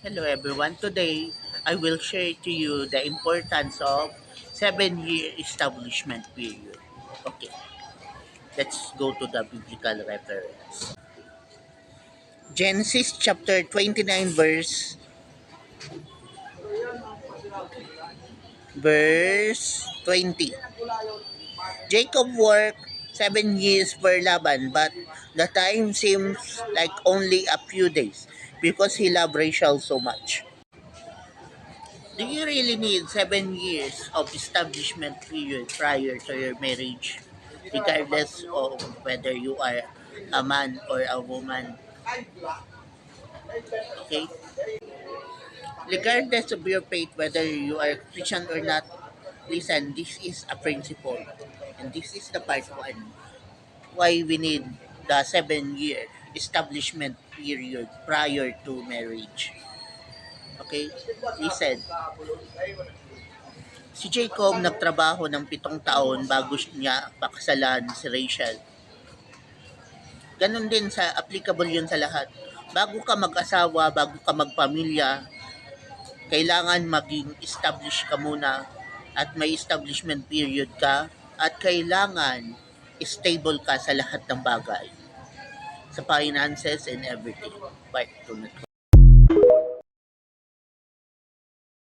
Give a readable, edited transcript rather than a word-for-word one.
Hello everyone. Today, I will share to you the importance of 7-year establishment period. Okay, let's go to the biblical reference. Genesis chapter 29 verse 20. Jacob worked 7 years for Laban, but the time seems like only a few days because he loved Rachel so much. Do you really need 7 years of establishment period prior to your marriage, regardless of whether you are a man or a woman? Okay? Regardless of your faith, whether you are Christian or not, listen, this is a principle. And this is the part one. Why we need the 7-year establishment period prior to marriage. Okay? Listen, si Jacob nagtrabaho ng 7 taon bago niya pakasalan si Rachel. Ganon din sa applicable yun sa lahat. Bago ka mag-asawa, bago ka magpamilya, kailangan maging established ka muna at may establishment period ka at kailangan stable ka sa lahat ng bagay. Sa finances and everything. Part 2 na to.